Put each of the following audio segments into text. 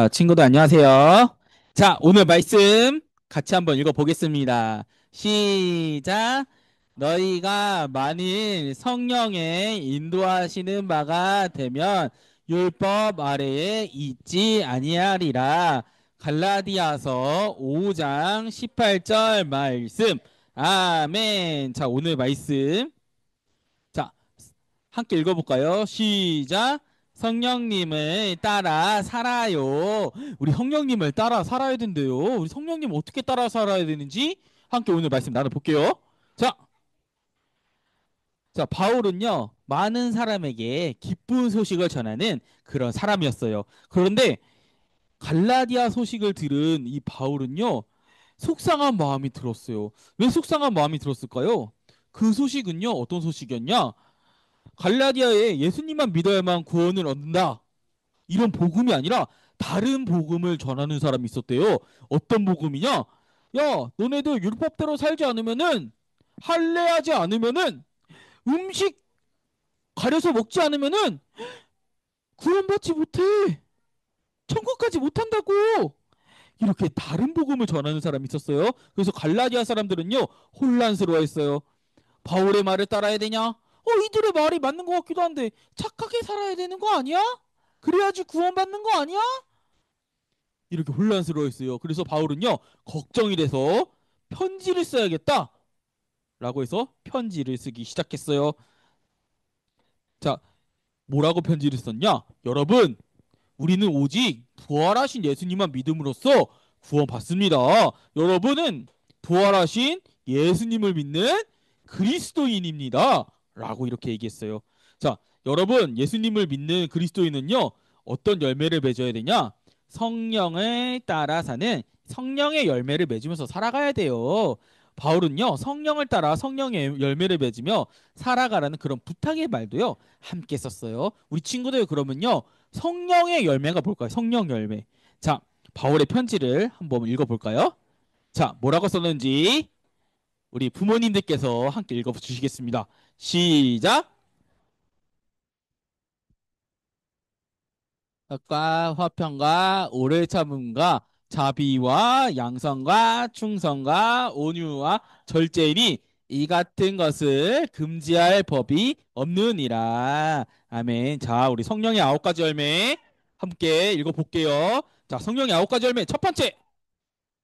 자, 친구들 안녕하세요. 자, 오늘 말씀 같이 한번 읽어보겠습니다. 시작. 너희가 만일 성령의 인도하시는 바가 되면 율법 아래에 있지 아니하리라. 갈라디아서 5장 18절 말씀. 아멘. 자, 오늘 말씀. 자, 함께 읽어볼까요? 시작. 성령님을 따라 살아요. 우리 성령님을 따라 살아야 된대요. 우리 성령님 어떻게 따라 살아야 되는지 함께 오늘 말씀 나눠볼게요. 자, 자, 바울은요, 많은 사람에게 기쁜 소식을 전하는 그런 사람이었어요. 그런데 갈라디아 소식을 들은 이 바울은요, 속상한 마음이 들었어요. 왜 속상한 마음이 들었을까요? 그 소식은요, 어떤 소식이었냐? 갈라디아에 예수님만 믿어야만 구원을 얻는다. 이런 복음이 아니라 다른 복음을 전하는 사람이 있었대요. 어떤 복음이냐? 야, 너네들 율법대로 살지 않으면은 할례하지 않으면은 음식 가려서 먹지 않으면은 구원받지 못해. 천국까지 못한다고. 이렇게 다른 복음을 전하는 사람이 있었어요. 그래서 갈라디아 사람들은요, 혼란스러워했어요. 바울의 말을 따라야 되냐? 이들의 말이 맞는 것 같기도 한데 착하게 살아야 되는 거 아니야? 그래야지 구원받는 거 아니야? 이렇게 혼란스러워했어요. 그래서 바울은요, 걱정이 돼서 편지를 써야겠다 라고 해서 편지를 쓰기 시작했어요. 자, 뭐라고 편지를 썼냐? 여러분, 우리는 오직 부활하신 예수님만 믿음으로써 구원받습니다. 여러분은 부활하신 예수님을 믿는 그리스도인입니다. 라고 이렇게 얘기했어요. 자, 여러분, 예수님을 믿는 그리스도인은요, 어떤 열매를 맺어야 되냐? 성령을 따라 사는 성령의 열매를 맺으면서 살아가야 돼요. 바울은요, 성령을 따라 성령의 열매를 맺으며 살아가라는 그런 부탁의 말도요, 함께 썼어요. 우리 친구들 그러면요, 성령의 열매가 뭘까요? 성령 열매. 자, 바울의 편지를 한번 읽어볼까요? 자, 뭐라고 썼는지 우리 부모님들께서 함께 읽어주시겠습니다. 시작. 과 화평과 오래 참음과 자비와 양선과 충성과 온유와 절제이니 이 같은 것을 금지할 법이 없느니라. 아멘. 자, 우리 성령의 9가지 열매 함께 읽어볼게요. 자, 성령의 9가지 열매 첫 번째,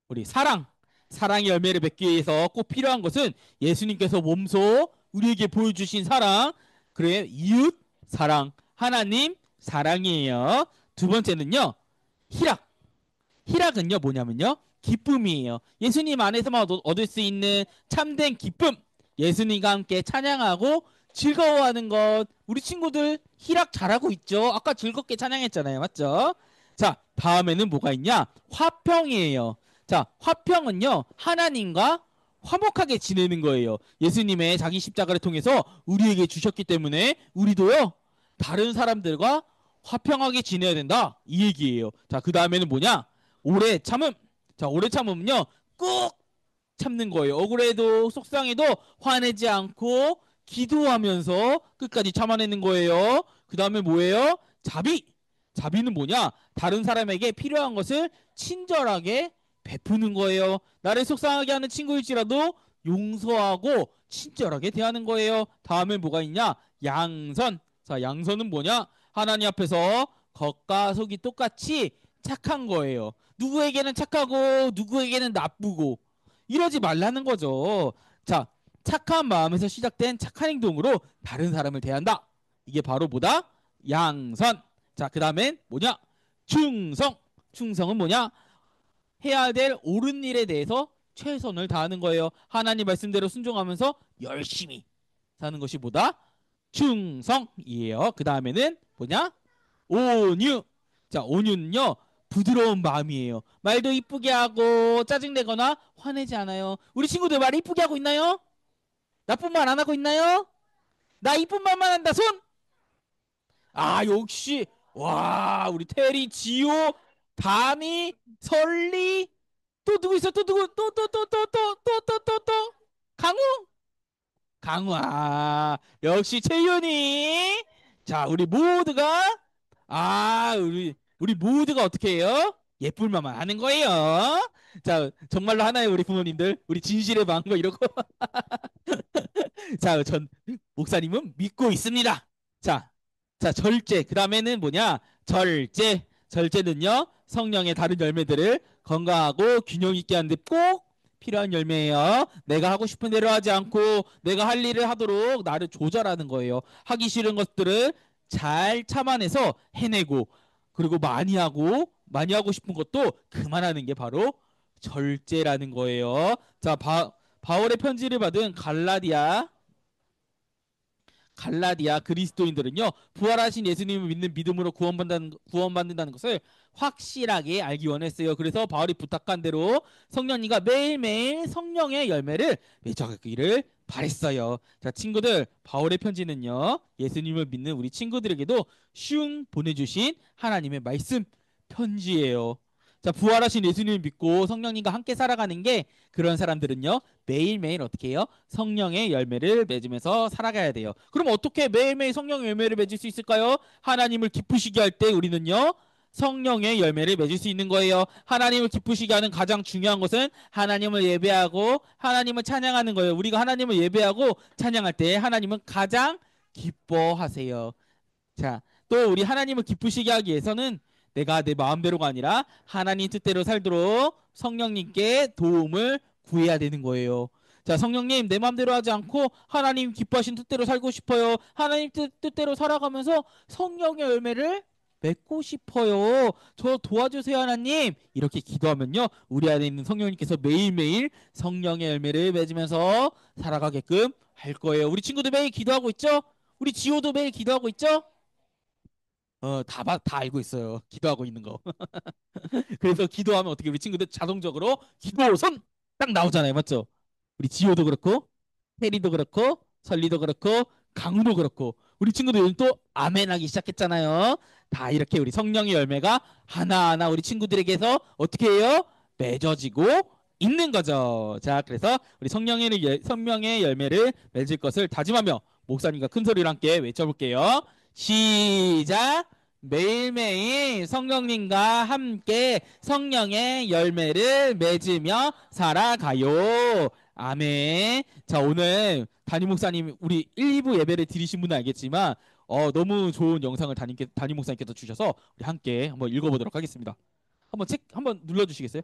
우리 사랑. 사랑의 열매를 맺기 위해서 꼭 필요한 것은 예수님께서 몸소 우리에게 보여주신 사랑. 그래, 이웃 사랑. 하나님 사랑이에요. 두 번째는요, 희락. 희락은요, 뭐냐면요, 기쁨이에요. 예수님 안에서만 얻을 수 있는 참된 기쁨. 예수님과 함께 찬양하고 즐거워하는 것. 우리 친구들 희락 잘하고 있죠? 아까 즐겁게 찬양했잖아요. 맞죠? 자, 다음에는 뭐가 있냐? 화평이에요. 자, 화평은요, 하나님과 화목하게 지내는 거예요. 예수님의 자기 십자가를 통해서 우리에게 주셨기 때문에 우리도요, 다른 사람들과 화평하게 지내야 된다. 이 얘기예요. 자, 그 다음에는 뭐냐? 오래 참음. 자, 오래 참음은요, 꾹 참는 거예요. 억울해도 속상해도 화내지 않고 기도하면서 끝까지 참아내는 거예요. 그 다음에 뭐예요? 자비. 자비는 뭐냐? 다른 사람에게 필요한 것을 친절하게 베푸는 거예요. 나를 속상하게 하는 친구일지라도 용서하고 친절하게 대하는 거예요. 다음에 뭐가 있냐? 양선. 자, 양선은 뭐냐? 하나님 앞에서 겉과 속이 똑같이 착한 거예요. 누구에게는 착하고 누구에게는 나쁘고 이러지 말라는 거죠. 자, 착한 마음에서 시작된 착한 행동으로 다른 사람을 대한다. 이게 바로 뭐다? 양선. 자, 그 다음엔 뭐냐? 충성. 충성은 뭐냐? 해야 될 옳은 일에 대해서 최선을 다하는 거예요. 하나님 말씀대로 순종하면서 열심히 사는 것이 뭐다? 충성이에요. 그 다음에는 뭐냐? 온유. 자, 온유는요, 부드러운 마음이에요. 말도 이쁘게 하고 짜증내거나 화내지 않아요. 우리 친구들 말 이쁘게 하고 있나요? 나쁜 말 안 하고 있나요? 나 이쁜 말만 한다 손. 아, 역시. 와, 우리 테리, 지호, 다미, 설리, 또 누구 있어? 또 누구? 또 강우? 강우. 아, 역시 채윤이. 자, 우리 모두가 우리 우리 모두가 어떻게 해요? 예쁠 만만 하는 거예요. 자, 정말로 하나요, 우리 부모님들? 우리 진실의 방거 이러고. 자, 전 목사님은 믿고 있습니다. 자, 자, 절제. 그 다음에는 뭐냐? 절제. 절제는요, 성령의 다른 열매들을 건강하고 균형 있게 하는데 꼭 필요한 열매예요. 내가 하고 싶은 대로 하지 않고 내가 할 일을 하도록 나를 조절하는 거예요. 하기 싫은 것들을 잘 참아내서 해내고, 그리고 많이 하고 싶은 것도 그만하는 게 바로 절제라는 거예요. 자, 바울의 편지를 받은 갈라디아 그리스도인들은요, 부활하신 예수님을 믿는 믿음으로 구원받는다는 것을 확실하게 알기 원했어요. 그래서 바울이 부탁한 대로 성령님과 매일매일 성령의 열매를 맺어가기를 바랬어요. 자, 친구들, 바울의 편지는요, 예수님을 믿는 우리 친구들에게도 슝 보내주신 하나님의 말씀 편지예요. 자, 부활하신 예수님을 믿고 성령님과 함께 살아가는 게, 그런 사람들은요, 매일매일 어떻게 해요? 성령의 열매를 맺으면서 살아가야 돼요. 그럼 어떻게 매일매일 성령의 열매를 맺을 수 있을까요? 하나님을 기쁘시게 할 때 우리는요, 성령의 열매를 맺을 수 있는 거예요. 하나님을 기쁘시게 하는 가장 중요한 것은 하나님을 예배하고 하나님을 찬양하는 거예요. 우리가 하나님을 예배하고 찬양할 때 하나님은 가장 기뻐하세요. 자, 또 우리 하나님을 기쁘시게 하기 위해서는 내가 내 마음대로가 아니라 하나님 뜻대로 살도록 성령님께 도움을 구해야 되는 거예요. 자, 성령님, 내 마음대로 하지 않고 하나님 기뻐하신 뜻대로 살고 싶어요. 하나님 뜻대로 살아가면서 성령의 열매를 맺고 싶어요. 저 도와주세요, 하나님. 이렇게 기도하면요, 우리 안에 있는 성령님께서 매일매일 성령의 열매를 맺으면서 살아가게끔 할 거예요. 우리 친구들 매일 기도하고 있죠? 우리 지호도 매일 기도하고 있죠? 다 알고 있어요. 기도하고 있는 거. 그래서 기도하면 어떻게 우리 친구들 자동적으로 기도 손 딱 나오잖아요. 맞죠? 우리 지호도 그렇고, 혜리도 그렇고, 설리도 그렇고, 강우도 그렇고, 우리 친구들 요즘 또 아멘 하기 시작했잖아요. 다 이렇게 우리 성령의 열매가 하나하나 우리 친구들에게서 어떻게 해요? 맺어지고 있는 거죠. 자, 그래서 우리 성령의 열매를 맺을 것을 다짐하며 목사님과 큰 소리로 함께 외쳐볼게요. 시작! 매일매일 성령님과 함께 성령의 열매를 맺으며 살아가요. 아멘. 자, 오늘 담임 목사님 우리 1, 2부 예배를 드리신 분은 알겠지만 너무 좋은 영상을 담임 목사님께서 주셔서 우리 함께 한번 읽어보도록 하겠습니다. 한번 책 한번 눌러주시겠어요?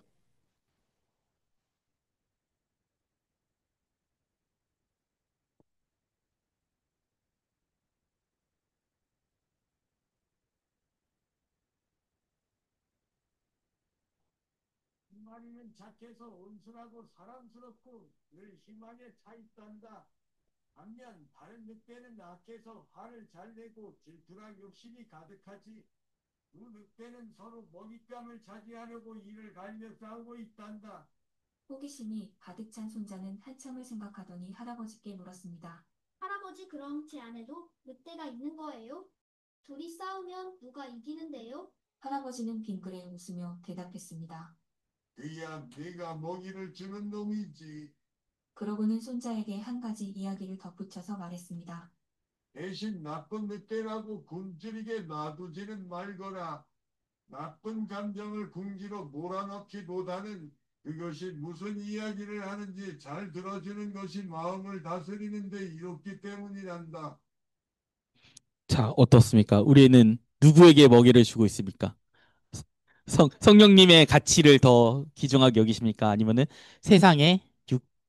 하나님은 착해서 온순하고 사랑스럽고 늘 희망에 차 있단다. 반면 다른 늑대는 악해서 화를 잘 내고 질투랑 욕심이 가득하지. 두 늑대는 서로 먹잇감을 차지하려고 이를 갈며 싸우고 있단다. 호기심이 가득 찬 손자는 한참을 생각하더니 할아버지께 물었습니다. 할아버지, 그럼 제 안에도 늑대가 있는 거예요? 둘이 싸우면 누가 이기는데요? 할아버지는 빙그레 웃으며 대답했습니다. 그야 네가 먹이를 주는 놈이지. 그러고는 손자에게 한 가지 이야기를 덧붙여서 말했습니다. 대신 나쁜 늑대라고 굶주리게 놔두지는 말거라. 나쁜 감정을 궁지로 몰아넣기보다는 그것이 무슨 이야기를 하는지 잘 들어주는 것이 마음을 다스리는 데 이롭기 때문이란다. 자, 어떻습니까? 우리는 누구에게 먹이를 주고 있습니까? 성령님의 가치를 더 귀중하게 여기십니까? 아니면은 세상의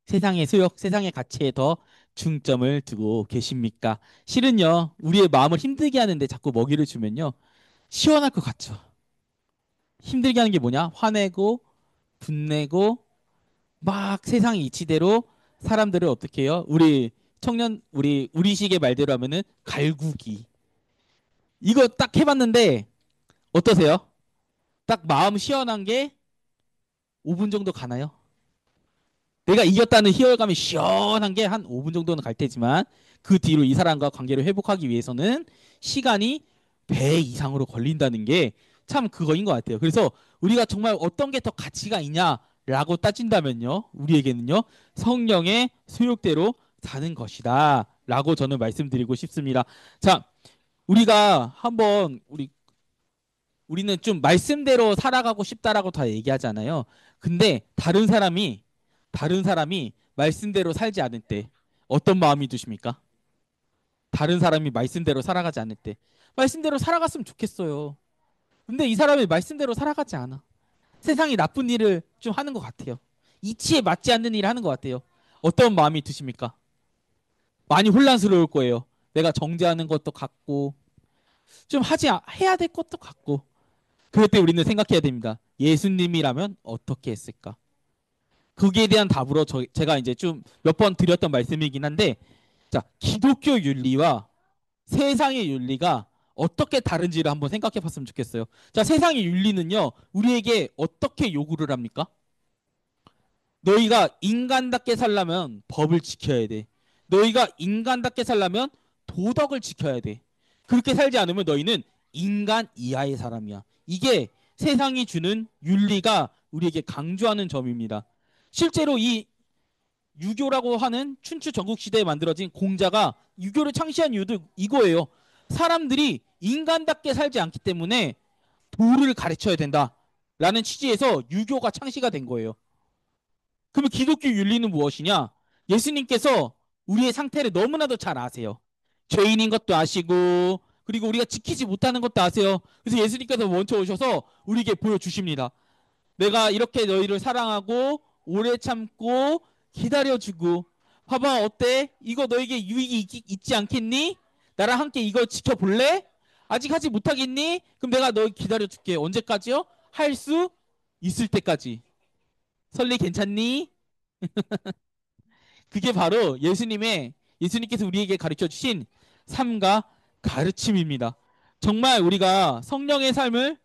세상의 소욕, 세상의 가치에 더 중점을 두고 계십니까? 실은요, 우리의 마음을 힘들게 하는데 자꾸 먹이를 주면요, 시원할 것 같죠. 힘들게 하는 게 뭐냐? 화내고, 분내고, 막 세상 이치대로 사람들을 어떻게 해요? 우리식의 말대로 하면은 갈구기. 이거 딱 해봤는데 어떠세요? 딱 마음 시원한 게 5분 정도 가나요? 내가 이겼다는 희열감이 시원한 게 한 5분 정도는 갈 테지만 그 뒤로 이 사람과 관계를 회복하기 위해서는 시간이 배 이상으로 걸린다는 게 참 그거인 것 같아요. 그래서 우리가 정말 어떤 게 더 가치가 있냐라고 따진다면요, 우리에게는요, 성령의 소욕대로 사는 것이다 라고 저는 말씀드리고 싶습니다. 자, 우리가 한번 우리는 좀 말씀대로 살아가고 싶다라고 다 얘기하잖아요. 근데 다른 사람이 말씀대로 살지 않을 때 어떤 마음이 드십니까? 다른 사람이 말씀대로 살아가지 않을 때 말씀대로 살아갔으면 좋겠어요. 근데 이 사람이 말씀대로 살아가지 않아. 세상이 나쁜 일을 좀 하는 것 같아요. 이치에 맞지 않는 일을 하는 것 같아요. 어떤 마음이 드십니까? 많이 혼란스러울 거예요. 내가 정죄하는 것도 같고 좀 해야 될 것도 같고 그럴 때 우리는 생각해야 됩니다. 예수님이라면 어떻게 했을까? 거기에 대한 답으로 제가 이제 좀 몇 번 드렸던 말씀이긴 한데 자, 기독교 윤리와 세상의 윤리가 어떻게 다른지를 한번 생각해 봤으면 좋겠어요. 자, 세상의 윤리는요, 우리에게 어떻게 요구를 합니까? 너희가 인간답게 살려면 법을 지켜야 돼. 너희가 인간답게 살려면 도덕을 지켜야 돼. 그렇게 살지 않으면 너희는 인간 이하의 사람이야. 이게 세상이 주는 윤리가 우리에게 강조하는 점입니다. 실제로 이 유교라고 하는 춘추 전국시대에 만들어진 공자가 유교를 창시한 이유도 이거예요. 사람들이 인간답게 살지 않기 때문에 도를 가르쳐야 된다라는 취지에서 유교가 창시가 된 거예요. 그러면 기독교 윤리는 무엇이냐? 예수님께서 우리의 상태를 너무나도 잘 아세요. 죄인인 것도 아시고 그리고 우리가 지키지 못하는 것도 아세요. 그래서 예수님께서 먼저 오셔서 우리에게 보여주십니다. 내가 이렇게 너희를 사랑하고 오래 참고 기다려주고 봐봐 어때? 이거 너에게 유익이 있지 않겠니? 나랑 함께 이거 지켜볼래? 아직 하지 못하겠니? 그럼 내가 너 기다려줄게. 언제까지요? 할 수 있을 때까지. 설리 괜찮니? 그게 바로 예수님께서 우리에게 가르쳐 주신 삶과 가르침입니다. 정말 우리가 성령의 삶을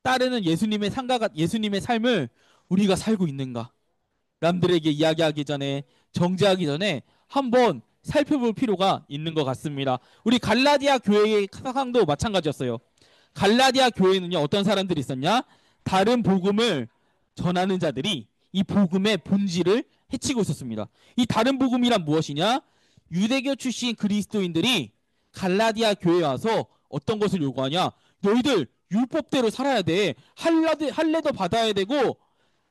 따르는 예수님의 삶을 우리가 살고 있는가? 남들에게 이야기하기 전에 정죄하기 전에 한번 살펴볼 필요가 있는 것 같습니다. 우리 갈라디아 교회의 상황도 마찬가지였어요. 갈라디아 교회는요 어떤 사람들이 있었냐? 다른 복음을 전하는 자들이 이 복음의 본질을 해치고 있었습니다. 이 다른 복음이란 무엇이냐? 유대교 출신 그리스도인들이 갈라디아 교회에 와서 어떤 것을 요구하냐? 너희들 율법대로 살아야 돼. 할례도 받아야 되고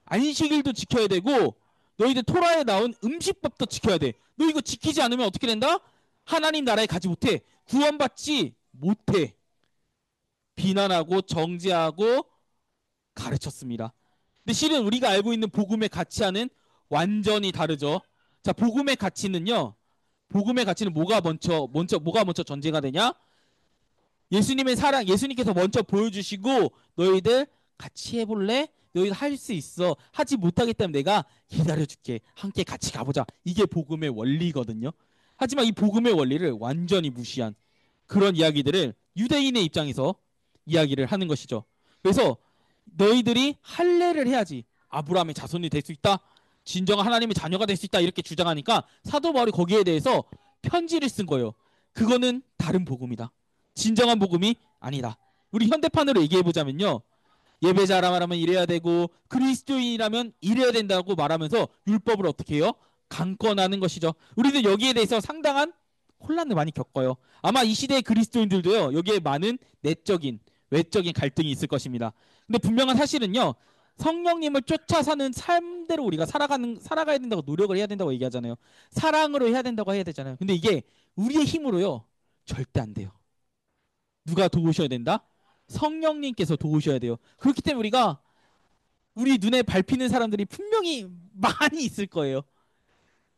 안식일도 지켜야 되고 너희들 토라에 나온 음식법도 지켜야 돼. 너 이거 지키지 않으면 어떻게 된다? 하나님 나라에 가지 못해. 구원받지 못해. 비난하고 정죄하고 가르쳤습니다. 근데 실은 우리가 알고 있는 복음의 가치와는 완전히 다르죠. 자, 복음의 가치는 뭐가 먼저 전제가 되냐? 예수님의 사랑, 예수님께서 먼저 보여주시고 너희들 같이 해볼래? 너희들 할 수 있어. 하지 못하겠다면 내가 기다려줄게. 함께 같이 가보자. 이게 복음의 원리거든요. 하지만 이 복음의 원리를 완전히 무시한 그런 이야기들을 유대인의 입장에서 이야기를 하는 것이죠. 그래서 너희들이 할례를 해야지 아브라함의 자손이 될 수 있다. 진정한 하나님의 자녀가 될 수 있다. 이렇게 주장하니까 사도 바울이 거기에 대해서 편지를 쓴 거예요. 그거는 다른 복음이다. 진정한 복음이 아니다. 우리 현대판으로 얘기해 보자면요. 예배자라면 이래야 되고 그리스도인이라면 이래야 된다고 말하면서 율법을 어떻게 해요? 강권하는 것이죠. 우리는 여기에 대해서 상당한 혼란을 많이 겪어요. 아마 이 시대의 그리스도인들도요. 여기에 많은 내적인 외적인 갈등이 있을 것입니다. 근데 분명한 사실은요. 성령님을 쫓아 사는 삶대로 우리가 살아가야 된다고 노력을 해야 된다고 얘기하잖아요. 사랑으로 해야 된다고 해야 되잖아요. 근데 이게 우리의 힘으로요. 절대 안 돼요. 누가 도우셔야 된다? 성령님께서 도우셔야 돼요. 그렇기 때문에 우리가 우리 눈에 밟히는 사람들이 분명히 많이 있을 거예요.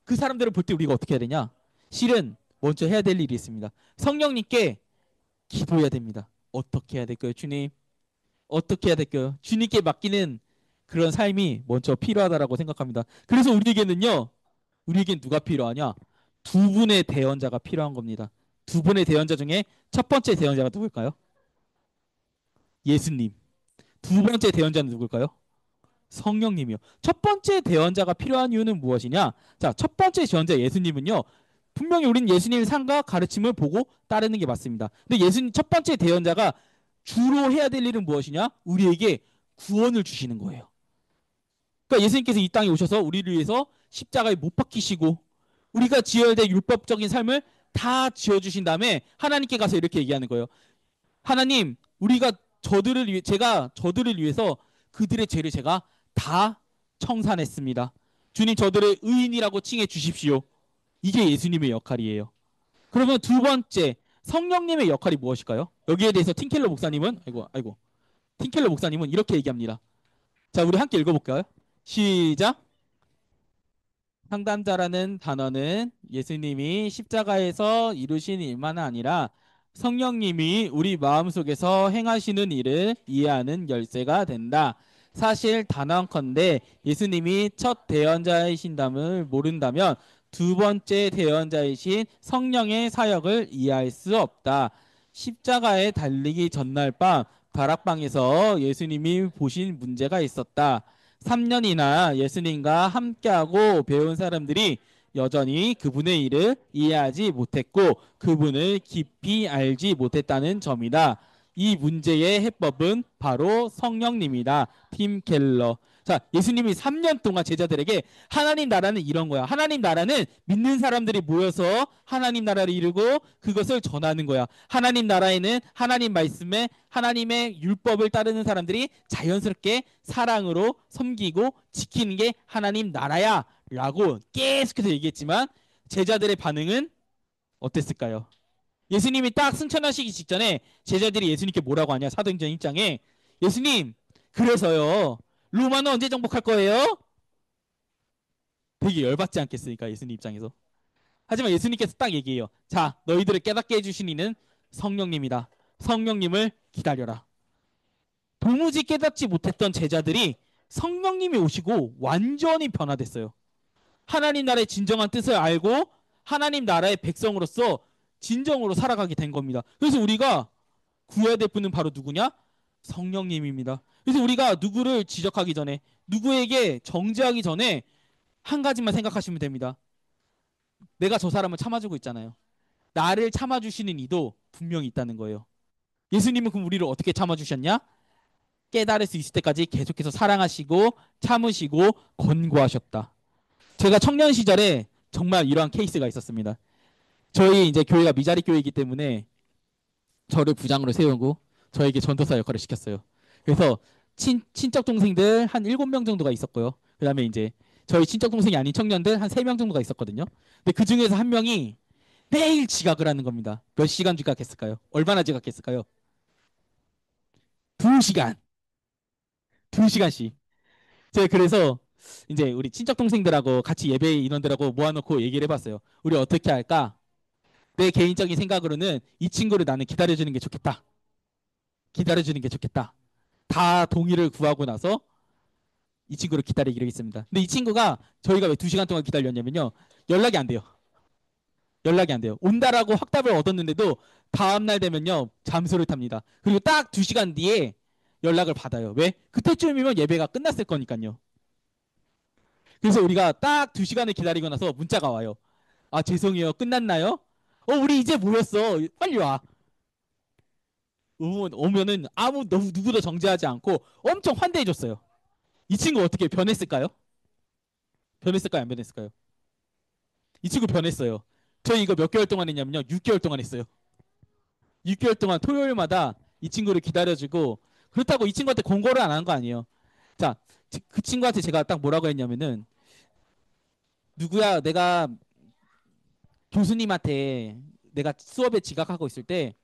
그 사람들을 볼 때 우리가 어떻게 해야 되냐? 실은 먼저 해야 될 일이 있습니다. 성령님께 기도해야 됩니다. 어떻게 해야 될까요, 주님? 어떻게 해야 될까요? 주님께 맡기는 그런 삶이 먼저 필요하다라고 생각합니다. 그래서 우리에겐 누가 필요하냐? 두 분의 대언자가 필요한 겁니다. 두 분의 대언자 중에 첫 번째 대언자가 누굴까요? 예수님. 두 번째 대언자는 누굴까요? 성령님이요. 첫 번째 대언자가 필요한 이유는 무엇이냐? 자, 첫 번째 대언자 예수님은요. 분명히 우리는 예수님의 삶과 가르침을 보고 따르는 게 맞습니다. 근데 예수님 첫 번째 대언자가 주로 해야 될 일은 무엇이냐? 우리에게 구원을 주시는 거예요. 그러니까 예수님께서 이 땅에 오셔서 우리를 위해서 십자가에 못 박히시고 우리가 지어야 될 율법적인 삶을 다 지어주신 다음에 하나님께 가서 이렇게 얘기하는 거예요. 하나님, 우리가 제가 저들을 위해서 그들의 죄를 제가 다 청산했습니다. 주님 저들을 의인이라고 칭해 주십시오. 이게 예수님의 역할이에요. 그러면 두 번째 성령님의 역할이 무엇일까요? 여기에 대해서 틴켈러 목사님은 아이고 틴켈러 목사님은 이렇게 얘기합니다. 자, 우리 함께 읽어볼까요? 시작. 상담자라는 단어는 예수님이 십자가에서 이루신 일만 아니라 성령님이 우리 마음속에서 행하시는 일을 이해하는 열쇠가 된다. 사실 단언컨대 예수님이 첫 대언자이신담을 모른다면 두 번째 대언자이신 성령의 사역을 이해할 수 없다. 십자가에 달리기 전날 밤 다락방에서 예수님이 보신 문제가 있었다. 3년이나 예수님과 함께하고 배운 사람들이 여전히 그분의 일을 이해하지 못했고 그분을 깊이 알지 못했다는 점이다. 이 문제의 해법은 바로 성령님이다. 팀 켈러. 자, 예수님이 3년 동안 제자들에게 하나님 나라는 이런 거야. 하나님 나라는 믿는 사람들이 모여서 하나님 나라를 이루고 그것을 전하는 거야. 하나님 나라에는 하나님 말씀에 하나님의 율법을 따르는 사람들이 자연스럽게 사랑으로 섬기고 지키는 게 하나님 나라야 라고 계속해서 얘기했지만 제자들의 반응은 어땠을까요? 예수님이 딱 승천하시기 직전에 제자들이 예수님께 뭐라고 하냐? 사도행전 1장에 예수님 그래서요 로마는 언제 정복할 거예요? 되게 열받지 않겠습니까? 예수님 입장에서. 하지만 예수님께서 딱 얘기해요. 자, 너희들을 깨닫게 해주신 이는 성령님이다. 성령님을 기다려라. 도무지 깨닫지 못했던 제자들이 성령님이 오시고 완전히 변화됐어요. 하나님 나라의 진정한 뜻을 알고 하나님 나라의 백성으로서 진정으로 살아가게 된 겁니다. 그래서 우리가 구해야 될 분은 바로 누구냐? 성령님입니다. 그래서 우리가 누구를 지적하기 전에 누구에게 정죄하기 전에 한 가지만 생각하시면 됩니다. 내가 저 사람을 참아주고 있잖아요. 나를 참아주시는 이도 분명히 있다는 거예요. 예수님은 그럼 우리를 어떻게 참아주셨냐? 깨달을 수 있을 때까지 계속해서 사랑하시고 참으시고 권고하셨다. 제가 청년 시절에 정말 이러한 케이스가 있었습니다. 저희 이제 교회가 미자리 교회이기 때문에 저를 부장으로 세우고 저에게 전도사 역할을 시켰어요. 그래서 친척 동생들 한 7명 정도가 있었고요. 그다음에 이제 저희 친척 동생이 아닌 청년들 한 3명 정도가 있었거든요. 근데 그 중에서 한 명이 매일 지각을 하는 겁니다. 몇 시간 지각했을까요? 얼마나 지각했을까요? 2시간. 2시간씩. 제가 그래서 이제 우리 친척 동생들하고 같이 예배 인원들하고 모아놓고 얘기를 해봤어요. 우리 어떻게 할까? 내 개인적인 생각으로는 이 친구를 나는 기다려주는 게 좋겠다. 기다려주는 게 좋겠다. 다 동의를 구하고 나서 이 친구를 기다리기로 했습니다. 근데 이 친구가 저희가 왜 2시간 동안 기다렸냐면요. 연락이 안 돼요. 연락이 안 돼요. 온다라고 확답을 얻었는데도 다음날 되면요. 잠수를 탑니다. 그리고 딱 2시간 뒤에 연락을 받아요. 왜? 그때쯤이면 예배가 끝났을 거니까요. 그래서 우리가 딱 2시간을 기다리고 나서 문자가 와요. 아, 죄송해요. 끝났나요? 우리 이제 모였어. 빨리 와. 오면은 누구도 정죄하지 않고 엄청 환대해줬어요. 이 친구 어떻게 변했을까요? 변했을까요? 안 변했을까요? 이 친구 변했어요. 저희 이거 몇 개월 동안 했냐면요. 6개월 동안 했어요. 6개월 동안 토요일마다 이 친구를 기다려주고 그렇다고 이 친구한테 권고를 안 한 거 아니에요. 자, 그 친구한테 제가 딱 뭐라고 했냐면은 누구야 내가 교수님한테 내가 수업에 지각하고 있을 때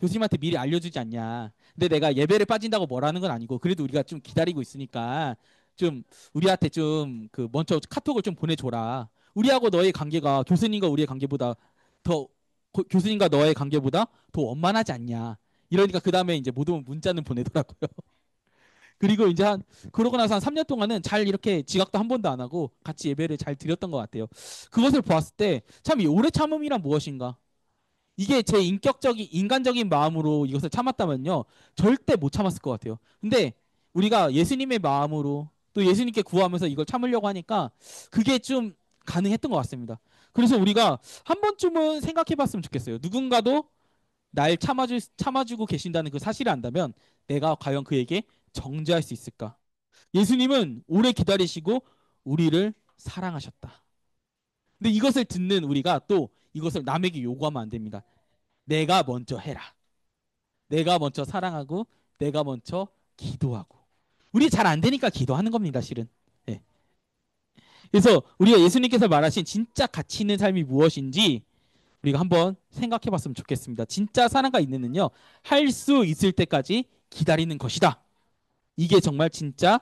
교수님한테 미리 알려주지 않냐. 근데 내가 예배를 빠진다고 뭐라는 건 아니고 그래도 우리가 좀 기다리고 있으니까 좀 우리한테 좀 그 먼저 카톡을 좀 보내줘라. 우리하고 너의 관계가 교수님과 우리의 관계보다 더 교수님과 너의 관계보다 더 원만하지 않냐. 이러니까 그 다음에 이제 모두 문자는 보내더라고요. 그리고 이제 그러고 나서 한 3년 동안은 잘 이렇게 지각도 한 번도 안 하고 같이 예배를 잘 드렸던 것 같아요. 그것을 보았을 때 참 이 오래 참음이란 무엇인가? 이게 제 인간적인 마음으로 이것을 참았다면요. 절대 못 참았을 것 같아요. 근데 우리가 예수님의 마음으로 또 예수님께 구하면서 이걸 참으려고 하니까 그게 좀 가능했던 것 같습니다. 그래서 우리가 한 번쯤은 생각해 봤으면 좋겠어요. 누군가도 날 참아주고 계신다는 그 사실을 안다면 내가 과연 그에게 정죄할 수 있을까? 예수님은 오래 기다리시고 우리를 사랑하셨다. 근데 이것을 듣는 우리가 또 이것을 남에게 요구하면 안 됩니다. 내가 먼저 해라. 내가 먼저 사랑하고 내가 먼저 기도하고. 우리 잘 안 되니까 기도하는 겁니다, 실은. 예. 그래서 우리가 예수님께서 말하신 진짜 가치 있는 삶이 무엇인지 우리가 한번 생각해 봤으면 좋겠습니다. 진짜 사랑과 인내는요, 할 수 있을 때까지 기다리는 것이다. 이게 정말 진짜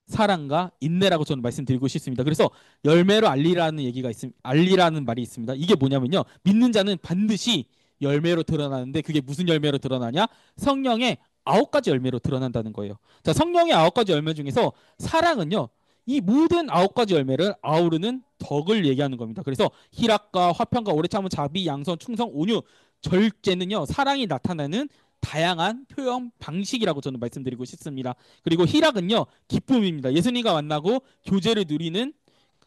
사랑과 인내라고 저는 말씀드리고 싶습니다. 그래서 열매로 알리라는 말이 있습니다. 이게 뭐냐면요, 믿는 자는 반드시 열매로 드러나는데 그게 무슨 열매로 드러나냐? 성령의 9가지 열매로 드러난다는 거예요. 자, 성령의 9가지 열매 중에서 사랑은요, 이 모든 9가지 열매를 아우르는 덕을 얘기하는 겁니다. 그래서 희락과 화평과 오래 참은 자비, 양선, 충성, 온유, 절제는요, 사랑이 나타나는 다양한 표현 방식이라고 저는 말씀드리고 싶습니다. 그리고 희락은요, 기쁨입니다. 예수님과 만나고 교제를 누리는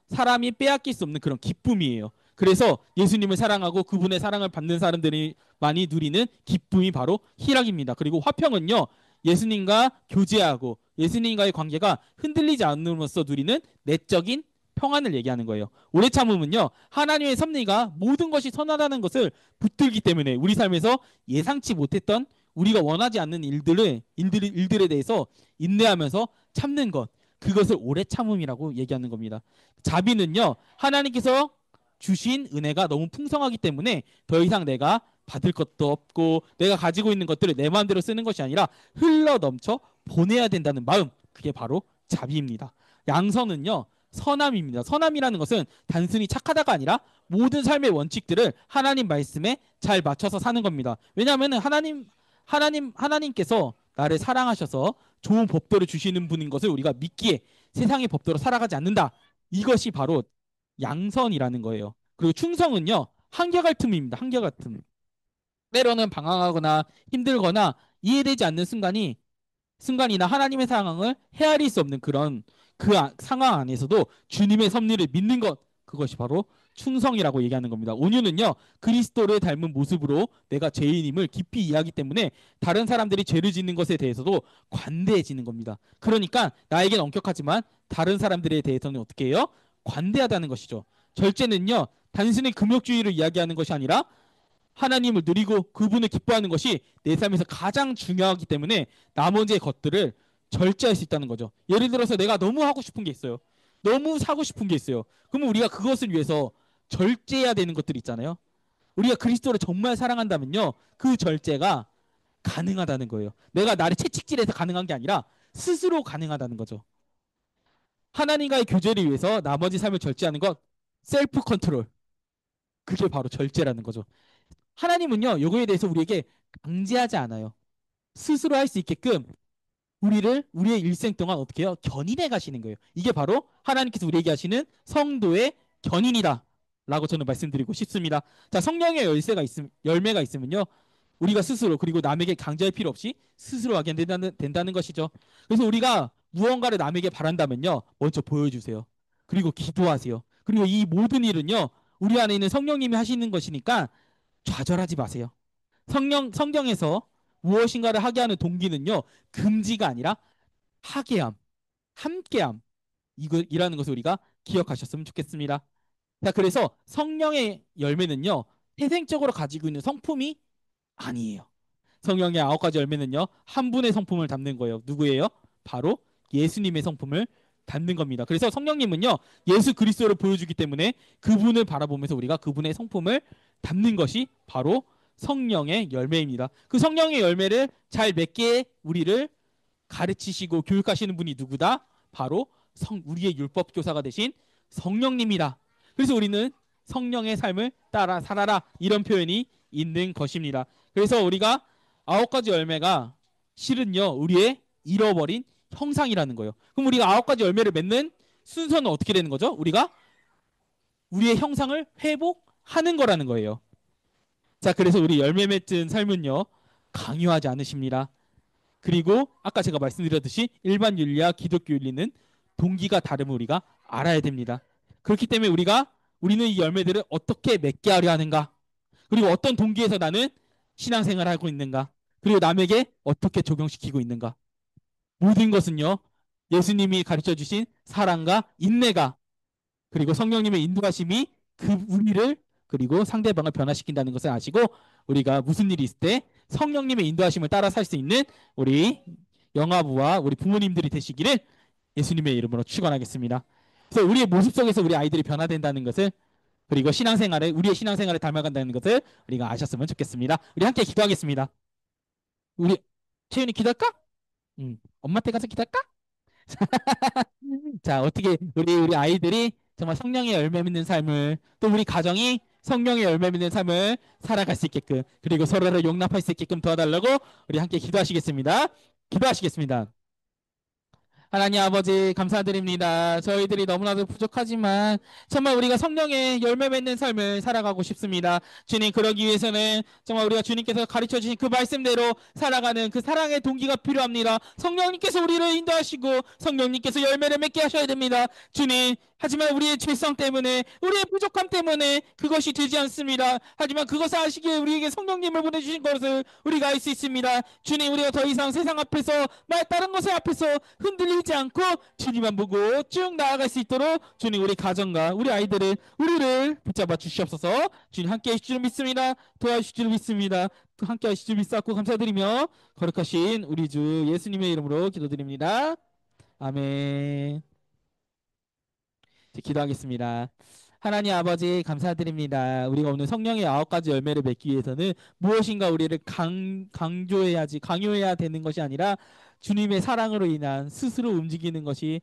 사람이 빼앗길 수 없는 그런 기쁨이에요. 그래서 예수님을 사랑하고 그분의 사랑을 받는 사람들이 많이 누리는 기쁨이 바로 희락입니다. 그리고 화평은요, 예수님과 교제하고 예수님과의 관계가 흔들리지 않음으로써 누리는 내적인 평안을 얘기하는 거예요. 오래 참음은요, 하나님의 섭리가 모든 것이 선하다는 것을 붙들기 때문에 우리 삶에서 예상치 못했던 우리가 원하지 않는 일들에 대해서 인내하면서 참는 것, 그것을 오래 참음이라고 얘기하는 겁니다. 자비는요, 하나님께서 주신 은혜가 너무 풍성하기 때문에 더 이상 내가 받을 것도 없고 내가 가지고 있는 것들을 내 마음대로 쓰는 것이 아니라 흘러 넘쳐 보내야 된다는 마음, 그게 바로 자비입니다. 양선은요, 선함입니다. 선함이라는 것은 단순히 착하다가 아니라 모든 삶의 원칙들을 하나님 말씀에 잘 맞춰서 사는 겁니다. 왜냐하면 하나님께서 나를 사랑하셔서 좋은 법도를 주시는 분인 것을 우리가 믿기에 세상의 법도로 살아가지 않는다. 이것이 바로 양선이라는 거예요. 그리고 충성은요, 한결같음입니다. 한결같음. 때로는 방황하거나 힘들거나 이해되지 않는 순간이나 하나님의 상황을 헤아릴 수 없는 그런 상황 안에서도 주님의 섭리를 믿는 것, 그것이 바로 충성이라고 얘기하는 겁니다. 온유는요, 그리스도를 닮은 모습으로 내가 죄인임을 깊이 이해하기 때문에 다른 사람들이 죄를 짓는 것에 대해서도 관대해지는 겁니다. 그러니까 나에겐 엄격하지만 다른 사람들에 대해서는 어떻게 해요? 관대하다는 것이죠. 절제는요, 단순히 금욕주의를 이야기하는 것이 아니라 하나님을 누리고 그분을 기뻐하는 것이 내 삶에서 가장 중요하기 때문에 나머지의 것들을 절제할 수 있다는 거죠. 예를 들어서 내가 너무 하고 싶은 게 있어요. 너무 사고 싶은 게 있어요. 그러면 우리가 그것을 위해서 절제해야 되는 것들이 있잖아요. 우리가 그리스도를 정말 사랑한다면요, 그 절제가 가능하다는 거예요. 내가 나를 채찍질해서 가능한 게 아니라 스스로 가능하다는 거죠. 하나님과의 교제를 위해서 나머지 삶을 절제하는 것, 셀프 컨트롤, 그게 바로 절제라는 거죠. 하나님은요, 요거에 대해서 우리에게 강제하지 않아요. 스스로 할 수 있게끔 우리의 일생 동안 어떻게 해요? 견인해 가시는 거예요. 이게 바로 하나님께서 우리에게 하시는 성도의 견인이다 라고 저는 말씀드리고 싶습니다. 자, 성령의 열매가 있으면요, 우리가 스스로, 그리고 남에게 강제할 필요 없이 스스로 하게 된다는 것이죠. 그래서 우리가 무언가를 남에게 바란다면요, 먼저 보여주세요. 그리고 기도하세요. 그리고 이 모든 일은요, 우리 안에 있는 성령님이 하시는 것이니까 좌절하지 마세요. 성경에서 무엇인가를 하게 하는 동기는요, 금지가 아니라 하게함, 함께함, 이라는 것을 우리가 기억하셨으면 좋겠습니다. 자, 그래서 성령의 열매는요, 태생적으로 가지고 있는 성품이 아니에요. 성령의 9가지 열매는요, 한 분의 성품을 담는 거예요. 누구예요? 바로 예수님의 성품을 담는 겁니다. 그래서 성령님은요, 예수 그리스도를 보여주기 때문에 그분을 바라보면서 우리가 그분의 성품을 담는 것이 바로 성령의 열매입니다. 그 성령의 열매를 잘 맺게 우리를 가르치시고 교육하시는 분이 누구다? 바로 우리의 율법 교사가 되신 성령님이다. 그래서 우리는 성령의 삶을 따라 살아라, 이런 표현이 있는 것입니다. 그래서 우리가 9가지 열매가 실은요, 우리의 잃어버린 형상이라는 거예요. 그럼 우리가 9가지 열매를 맺는 순서는 어떻게 되는 거죠? 우리가 우리의 형상을 회복하는 거라는 거예요. 자, 그래서 우리 열매 맺은 삶은요, 강요하지 않으십니다. 그리고 아까 제가 말씀드렸듯이 일반 윤리와 기독교 윤리는 동기가 다름을 우리가 알아야 됩니다. 그렇기 때문에 우리는 이 열매들을 어떻게 맺게 하려 하는가, 그리고 어떤 동기에서 나는 신앙생활을 하고 있는가, 그리고 남에게 어떻게 적용시키고 있는가, 모든 것은요, 예수님이 가르쳐 주신 사랑과 인내가, 그리고 성령님의 인도하심이 우리를 그리고 상대방을 변화시킨다는 것을 아시고 우리가 무슨 일이 있을 때 성령님의 인도하심을 따라 살 수 있는 우리 영아부와 우리 부모님들이 되시기를 예수님의 이름으로 축원하겠습니다. 그래서 우리의 모습 속에서 우리 아이들이 변화된다는 것을 그리고 신앙생활에 우리의 신앙생활을 닮아간다는 것을 우리가 아셨으면 좋겠습니다. 우리 함께 기도하겠습니다. 우리 채윤이 기도할까? 엄마한테 가서 기도할까? 자, 어떻게 우리 아이들이 정말 성령의 열매 맺는 삶을 또 우리 가정이 성령의 열매 맺는 삶을 살아갈 수 있게끔 그리고 서로를 용납할 수 있게끔 도와달라고 우리 함께 기도하시겠습니다. 기도하시겠습니다. 하나님 아버지 감사드립니다. 저희들이 너무나도 부족하지만 정말 우리가 성령의 열매 맺는 삶을 살아가고 싶습니다. 주님 그러기 위해서는 정말 우리가 주님께서 가르쳐 주신 그 말씀대로 살아가는 그 사랑의 동기가 필요합니다. 성령님께서 우리를 인도하시고 성령님께서 열매를 맺게 하셔야 됩니다. 주님 하지만 우리의 죄성 때문에 우리의 부족함 때문에 그것이 되지 않습니다. 하지만 그것을 아시기에 우리에게 성령님을 보내주신 것을 우리가 알 수 있습니다. 주님 우리가 더 이상 세상 앞에서 다른 것을 앞에서 흔들리지 않고 주님만 보고 쭉 나아갈 수 있도록 주님 우리 가정과 우리 아이들을 우리를 붙잡아 주시옵소서. 주님 함께 하실 줄 믿습니다. 도와주실 줄 믿습니다. 함께 하실 줄 믿사옵고 감사드리며 거룩하신 우리 주 예수님의 이름으로 기도드립니다. 아멘. 기도하겠습니다. 하나님 아버지 감사드립니다. 우리가 오늘 성령의 9가지 열매를 맺기 위해서는 무엇인가 우리를 강요해야 되는 것이 아니라 주님의 사랑으로 인한 스스로 움직이는 것이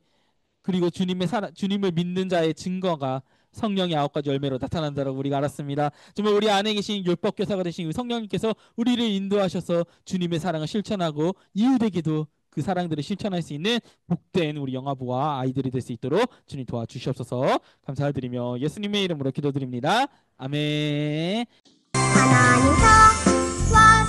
그리고 주님을 믿는 자의 증거가 성령의 9가지 열매로 나타난다고 우리가 알았습니다. 정말 우리 안에 계신 율법교사가 되신 성령님께서 우리를 인도하셔서 주님의 사랑을 실천하고 이웃에게도 그 사랑들을 실천할 수 있는 복된 우리 영아부와 아이들이 될 수 있도록 주님 도와주시옵소서. 감사드리며 예수님의 이름으로 기도드립니다. 아멘. 하나님 사